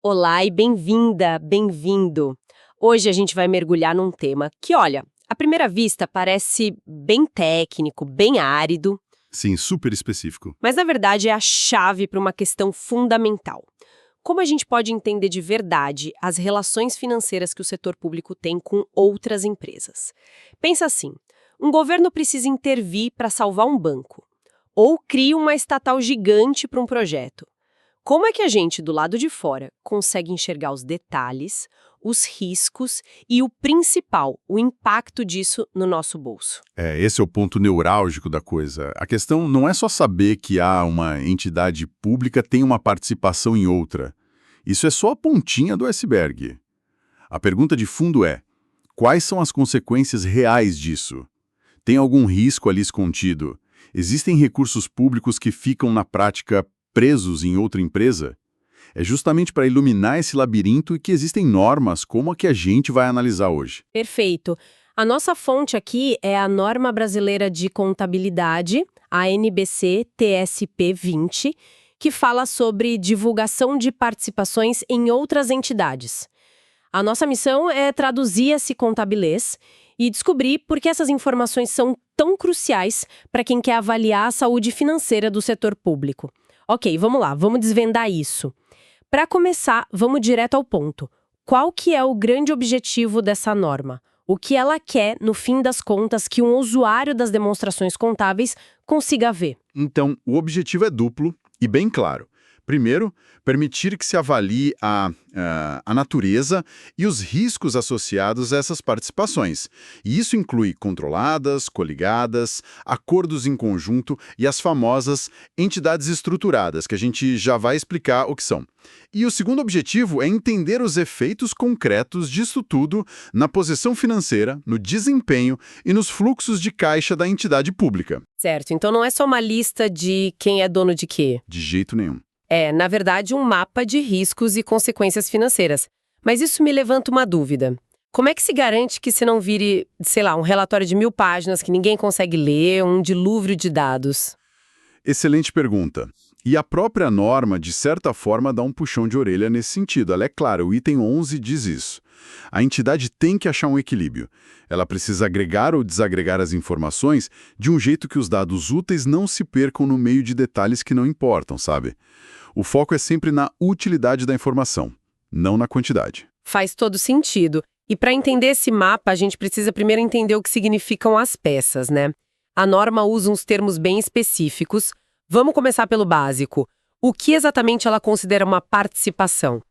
Olá e bem-vinda, bem-vindo. Hoje a gente vai mergulhar num tema que, olha, à primeira vista parece bem técnico, bem árido, Sim, super específico. mas na verdade é a chave para uma questão fundamental. Como a gente pode entender de verdade as relações financeiras que o setor público tem com outras empresas? Pensa assim, um governo precisa intervir para salvar um banco, ou cria uma estatal gigante para um projeto. Como é que a gente, do lado de fora, consegue enxergar os detalhes, os riscos e o principal, o impacto disso no nosso bolso? Esse é o ponto neurálgico da coisa. A questão não é só saber que uma entidade pública tem uma participação em outra. Isso é só a pontinha do iceberg. A pergunta de fundo é: quais são as consequências reais disso? Tem algum risco ali escondido? Existem recursos públicos que ficam, na prática, presos em outra empresa? É justamente para iluminar esse labirinto que existem normas como a que a gente vai analisar hoje. Perfeito. A nossa fonte aqui é a Norma Brasileira de Contabilidade, a NBC TSP 20, que fala sobre divulgação de participações em outras entidades. A nossa missão é traduzir esse contabilês e descobrir por que essas informações são tão cruciais para quem quer avaliar a saúde financeira do setor público. Ok, vamos lá, vamos desvendar isso. Para começar, vamos direto ao ponto. Qual que é o grande objetivo dessa norma? O que ela quer, no fim das contas, que um usuário das demonstrações contábeis consiga ver? Então, o objetivo é duplo e bem claro. Primeiro, permitir que se avalie a natureza e os riscos associados a essas participações. E isso inclui controladas, coligadas, acordos em conjunto e as famosas entidades estruturadas, que a gente já vai explicar o que são. E o segundo objetivo é entender os efeitos concretos disso tudo na posição financeira, no desempenho e nos fluxos de caixa da entidade pública. Certo, então não é só uma lista de quem é dono de quê. De jeito nenhum. É, na verdade, um mapa de riscos e consequências financeiras. Mas isso me levanta uma dúvida. Como é que se garante que se não vire, sei lá, um relatório de 1000 páginas que ninguém consegue ler, um dilúvio de dados? Excelente pergunta. E a própria norma, de certa forma, dá um puxão de orelha nesse sentido. Ela é clara, o item 11 diz isso. A entidade tem que achar um equilíbrio. Ela precisa agregar ou desagregar as informações de um jeito que os dados úteis não se percam no meio de detalhes que não importam, sabe? O foco é sempre na utilidade da informação, não na quantidade. Faz todo sentido. E para entender esse mapa, a gente precisa primeiro entender o que significam as peças, né? A norma usa uns termos bem específicos. Vamos começar pelo básico. O que exatamente ela considera uma participação?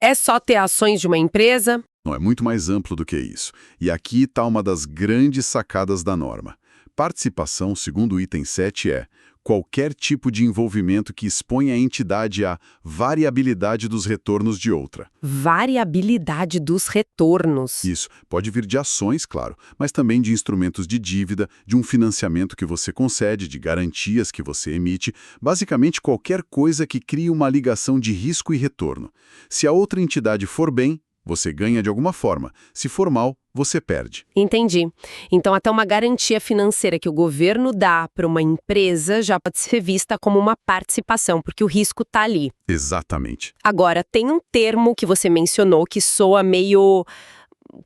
É só ter ações de uma empresa? Não, é muito mais amplo do que isso. E aqui está uma das grandes sacadas da norma. Participação, segundo o item 7, é qualquer tipo de envolvimento que exponha a entidade à variabilidade dos retornos de outra. Variabilidade dos retornos. Isso pode vir de ações, claro, mas também de instrumentos de dívida, de um financiamento que você concede, de garantias que você emite, basicamente qualquer coisa que crie uma ligação de risco e retorno. Se a outra entidade for bem, você ganha de alguma forma. Se for mal, você perde. Entendi. Então, até uma garantia financeira que o governo dá para uma empresa já pode ser vista como uma participação, porque o risco está ali. Exatamente. Agora, tem um termo que você mencionou que soa meio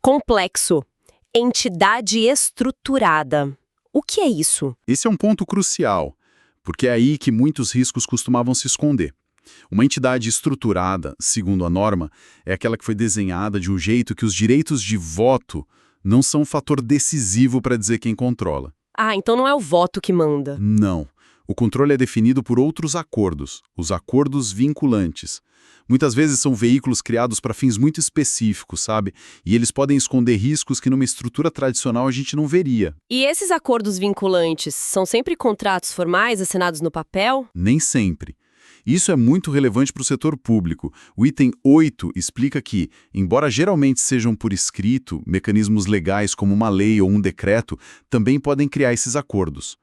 complexo. Entidade estruturada. O que é isso? Esse é um ponto crucial, porque é aí que muitos riscos costumavam se esconder. Uma entidade estruturada, segundo a norma, é aquela que foi desenhada de um jeito que os direitos de voto não são um fator decisivo para dizer quem controla. Ah, então não é o voto que manda. Não. O controle é definido por outros acordos, os acordos vinculantes. Muitas vezes são veículos criados para fins muito específicos, sabe? E eles podem esconder riscos que numa estrutura tradicional a gente não veria. E esses acordos vinculantes são sempre contratos formais assinados no papel? Nem sempre. Isso é muito relevante para o setor público. O item 8 explica que, embora geralmente sejam por escrito, mecanismos legais como uma lei ou um decreto também podem criar esses acordos.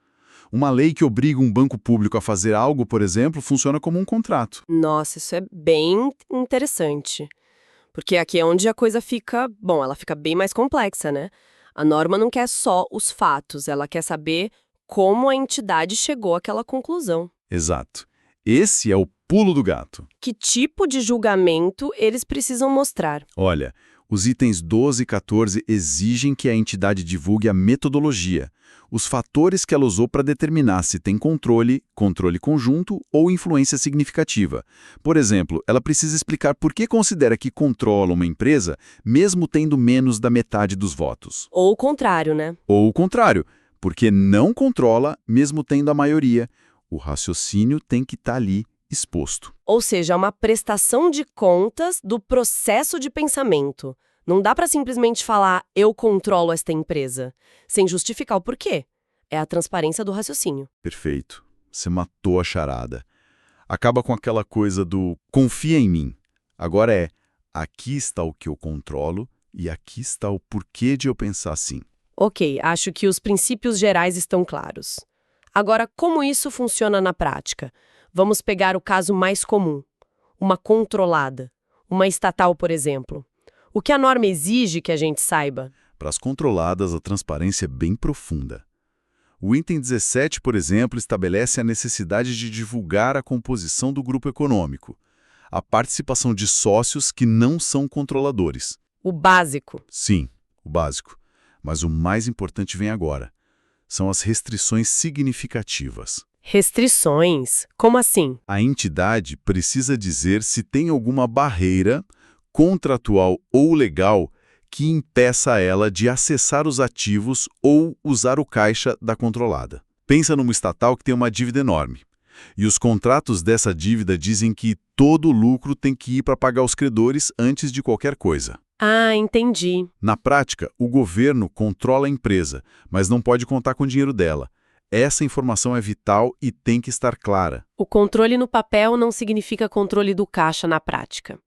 Uma lei que obriga um banco público a fazer algo, por exemplo, funciona como um contrato. Nossa, isso é bem interessante. Porque aqui é onde a coisa fica, bom, ela fica bem mais complexa, né? A norma não quer só os fatos, ela quer saber como a entidade chegou àquela conclusão. Exato. Esse é o pulo do gato. Que tipo de julgamento eles precisam mostrar? Olha, os itens 12 e 14 exigem que a entidade divulgue a metodologia, os fatores que ela usou para determinar se tem controle, controle conjunto ou influência significativa. Por exemplo, ela precisa explicar por que considera que controla uma empresa mesmo tendo menos da metade dos votos. Ou o contrário, né? Ou o contrário, porque não controla mesmo tendo a maioria. O raciocínio tem que estar ali exposto. Ou seja, é uma prestação de contas do processo de pensamento. Não dá para simplesmente falar, eu controlo esta empresa, sem justificar o porquê. É a transparência do raciocínio. Perfeito. Você matou a charada. Acaba com aquela coisa do confia em mim. Agora aqui está o que eu controlo e aqui está o porquê de eu pensar assim. Ok, acho que os princípios gerais estão claros. Agora, como isso funciona na prática? Vamos pegar o caso mais comum. Uma controlada. Uma estatal, por exemplo. O que a norma exige que a gente saiba? Para as controladas, a transparência é bem profunda. O item 17, por exemplo, estabelece a necessidade de divulgar a composição do grupo econômico, a participação de sócios que não são controladores. O básico. Sim, o básico. Mas o mais importante vem agora. São as restrições significativas. Restrições? Como assim? A entidade precisa dizer se tem alguma barreira contratual ou legal que impeça ela de acessar os ativos ou usar o caixa da controlada. Pensa numa estatal que tem uma dívida enorme. E os contratos dessa dívida dizem que todo o lucro tem que ir para pagar os credores antes de qualquer coisa. Ah, entendi. Na prática, o governo controla a empresa, mas não pode contar com o dinheiro dela. Essa informação é vital e tem que estar clara. O controle no papel não significa controle do caixa na prática.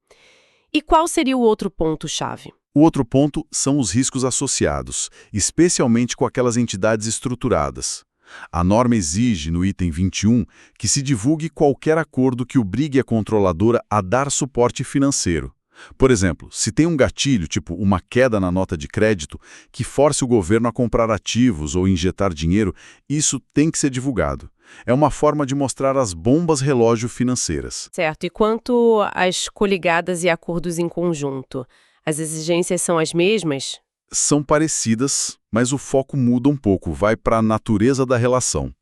E qual seria o outro ponto-chave? O outro ponto são os riscos associados, especialmente com aquelas entidades estruturadas. A norma exige, no item 21, que se divulgue qualquer acordo que obrigue a controladora a dar suporte financeiro. Por exemplo, se tem um gatilho, tipo uma queda na nota de crédito, que force o governo a comprar ativos ou injetar dinheiro, isso tem que ser divulgado. É uma forma de mostrar as bombas relógio financeiras. Certo. E quanto às coligadas e acordos em conjunto? As exigências são as mesmas? São parecidas, mas o foco muda um pouco, vai para a natureza da relação.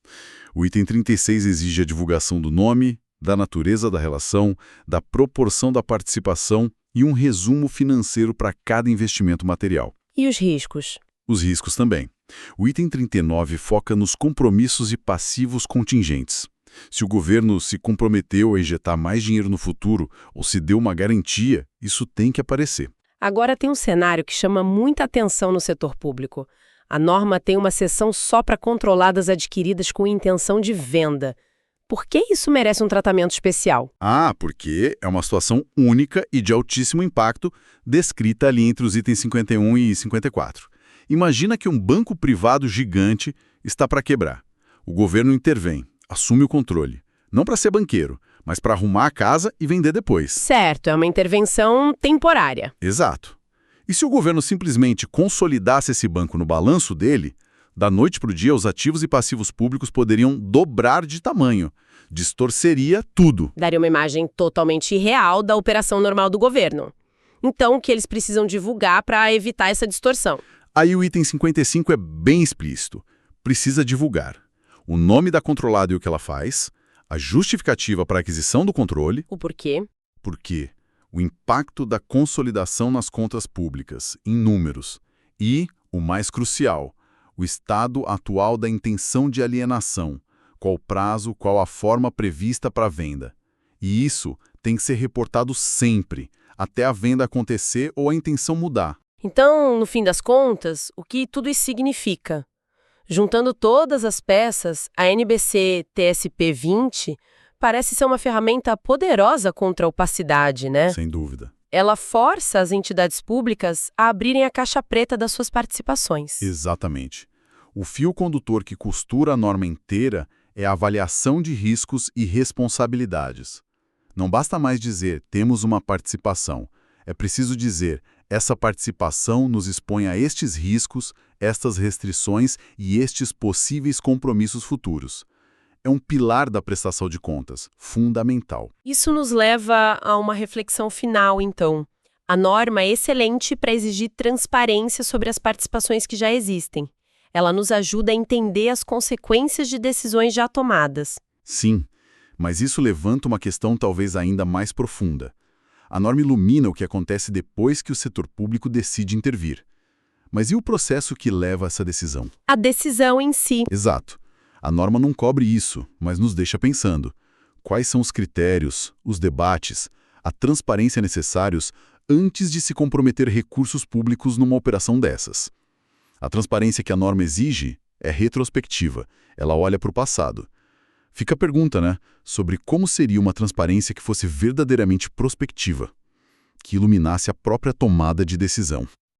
O item 36 exige a divulgação do nome, da natureza da relação, da proporção da participação e um resumo financeiro para cada investimento material. E os riscos? Os riscos também. O item 39 foca nos compromissos e passivos contingentes. Se o governo se comprometeu a injetar mais dinheiro no futuro ou se deu uma garantia, isso tem que aparecer. Agora tem um cenário que chama muita atenção no setor público. A norma tem uma seção só para controladas adquiridas com intenção de venda. Por que isso merece um tratamento especial? Porque é uma situação única e de altíssimo impacto, descrita ali entre os itens 51 e 54. Imagina que um banco privado gigante está para quebrar. O governo intervém, assume o controle. Não para ser banqueiro, mas para arrumar a casa e vender depois. Certo, é uma intervenção temporária. Exato. E se o governo simplesmente consolidasse esse banco no balanço dele, da noite para o dia os ativos e passivos públicos poderiam dobrar de tamanho. Distorceria tudo. Daria uma imagem totalmente irreal da operação normal do governo. Então, o que eles precisam divulgar para evitar essa distorção? Aí o item 55 é bem explícito. Precisa divulgar o nome da controlada e o que ela faz, a justificativa para a aquisição do controle. O porquê? Porque o impacto da consolidação nas contas públicas, em números. E, o mais crucial, o estado atual da intenção de alienação. Qual o prazo, qual a forma prevista para a venda. E isso tem que ser reportado sempre, até a venda acontecer ou a intenção mudar. Então, no fim das contas, o que tudo isso significa? Juntando todas as peças, a NBC-TSP 20 parece ser uma ferramenta poderosa contra a opacidade, né? Sem dúvida. Ela força as entidades públicas a abrirem a caixa preta das suas participações. Exatamente. O fio condutor que costura a norma inteira é a avaliação de riscos e responsabilidades. Não basta mais dizer, temos uma participação. É preciso dizer, essa participação nos expõe a estes riscos, estas restrições e estes possíveis compromissos futuros. É um pilar da prestação de contas, fundamental. Isso nos leva a uma reflexão final, então. A norma é excelente para exigir transparência sobre as participações que já existem. Ela nos ajuda a entender as consequências de decisões já tomadas. Sim, mas isso levanta uma questão talvez ainda mais profunda. A norma ilumina o que acontece depois que o setor público decide intervir. Mas e o processo que leva a essa decisão? A decisão em si. Exato. A norma não cobre isso, mas nos deixa pensando. Quais são os critérios, os debates, a transparência necessários antes de se comprometer recursos públicos numa operação dessas? A transparência que a norma exige é retrospectiva, ela olha para o passado. Fica a pergunta, né, sobre como seria uma transparência que fosse verdadeiramente prospectiva, que iluminasse a própria tomada de decisão.